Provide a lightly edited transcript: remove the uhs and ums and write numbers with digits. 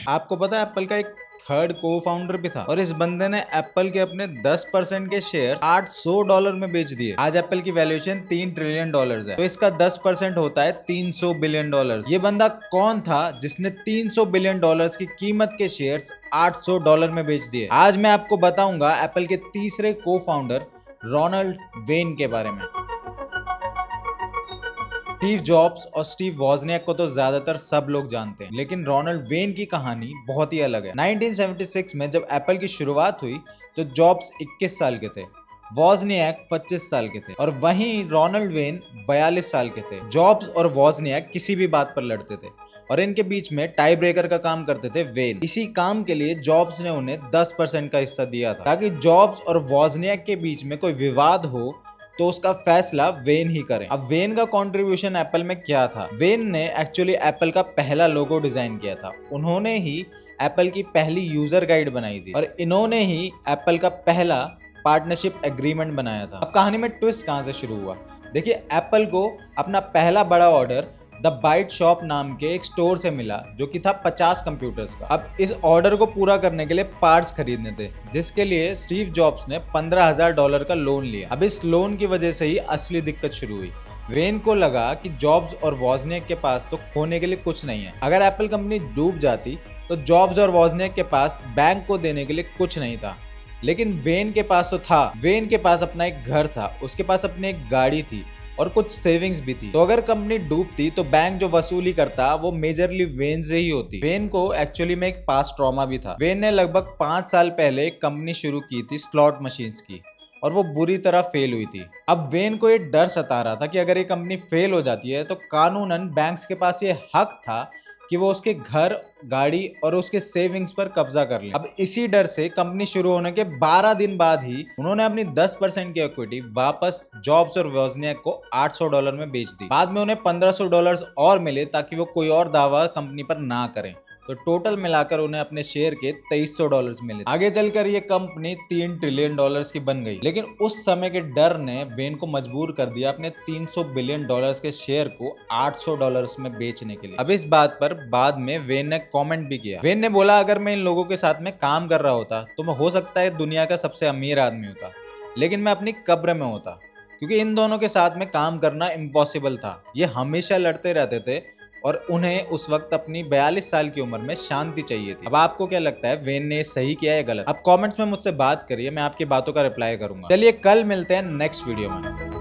आपको पता है एप्पल का एक थर्ड को फाउंडर भी था और इस बंदे ने एप्पल के अपने 10% के शेयर $800 में बेच दिए। आज एप्पल की वैल्यूएशन $3 ट्रिलियन है, तो इसका 10% होता है $300 बिलियन। ये बंदा कौन था जिसने $300 बिलियन की कीमत के शेयर्स $800 में बेच दिए? आज मैं आपको बताऊंगा एप्पल के तीसरे को फाउंडर रोनाल्ड वेन के बारे में। स्टीव जॉब्स और स्टीव वॉजनियाक को तो ज्यादातर सब लोग जानते हैं, लेकिन रोनाल्ड वेन की कहानी बहुत ही अलग है। 1976 में जब एप्पल की शुरुआत हुई तो जॉब्स 21 साल के थे, वॉजनियाक 25 साल के थे और वहीं रोनाल्ड वेन 42 साल के थे। जॉब्स और वॉजनियाक किसी भी बात पर लड़ते थे और इनके बीच में टाई ब्रेकर का काम करते थे वेन। इसी काम के लिए जॉब्स ने उन्हें 10% का हिस्सा दिया था ताकि जॉब्स और वॉजनियाक के बीच में कोई विवाद हो तो उसका फैसला वेन ही करें। अब वेन का कंट्रीब्यूशन एप्पल में क्या था? वेन ने एक्चुअली एप्पल का पहला लोगो डिजाइन किया था, उन्होंने ही एप्पल की पहली यूजर गाइड बनाई थी और इन्होंने ही एप्पल का पहला पार्टनरशिप एग्रीमेंट बनाया था। अब कहानी में ट्विस्ट कहां से शुरू हुआ? देखिए, एप्पल को अपना पहला बड़ा ऑर्डर द बाइट शॉप नाम के एक स्टोर से मिला जो कि था 50 कंप्यूटर्स का। अब इस ऑर्डर को पूरा करने के लिए पार्ट्स खरीदने थे, जिसके लिए स्टीव जॉब्स ने $15,000 का लोन लिया। अब इस लोन की वजह से ही असली दिक्कत शुरू हुई। वेन को लगा कि जॉब्स और वॉजनियाक के पास तो खोने के लिए कुछ नहीं है। अगर एप्पल कंपनी डूब जाती तो जॉब्स और वॉजनियाक के पास बैंक को देने के लिए कुछ नहीं था, लेकिन वेन के पास तो था। वेन के पास अपना एक घर था, उसके पास अपनी एक गाड़ी थी और कुछ सेविंग्स भी थी। तो अगर कंपनी डूबती तो बैंक जो वसूली करता वो मेजरली वेन से ही होती। वेन को एक्चुअली में एक पास्ट ट्रॉमा भी था। वेन ने लगभग 5 साल पहले एक कंपनी शुरू की थी स्लॉट मशीन्स की और वो बुरी तरह फेल हुई थी। अब वेन को ये डर सता रहा था कि अगर ये कंपनी फेल हो जाती है तो कानूनन बैंक्स के पास ये हक था कि वो उसके घर, गाड़ी और उसके सेविंग्स पर कब्जा कर ले। अब इसी डर से कंपनी शुरू होने के 12 दिन बाद ही उन्होंने अपनी 10% की इक्विटी वापस जॉब्स और वॉजनियाक को $800 में बेच दी। बाद में उन्हें $1500 और मिले ताकि वो कोई और दावा कंपनी पर ना करें, तो टोटल मिलाकर उन्हें अपने शेयर के $2300 मिले। आगे चलकर ये कंपनी $3 ट्रिलियन की बन गई, लेकिन उस समय के डर ने वेन को मजबूर कर दिया अपने $300 बिलियन के शेयर को $800 में बेचने के लिए। अब इस बात पर बाद में वेन ने कमेंट भी किया। वेन ने बोला, अगर मैं इन लोगों के साथ में काम कर रहा होता तो मैं हो सकता है दुनिया का सबसे अमीर आदमी होता, लेकिन मैं अपनी कब्र में होता, क्योंकि इन दोनों के साथ में काम करना इम्पॉसिबल था। ये हमेशा लड़ते रहते थे और उन्हें उस वक्त अपनी 42 साल की उम्र में शांति चाहिए थी। अब आपको क्या लगता है, वेन ने सही किया या गलत? आप कमेंट्स में मुझसे बात करिए, मैं आपकी बातों का रिप्लाई करूंगा। चलिए कल मिलते हैं नेक्स्ट वीडियो में।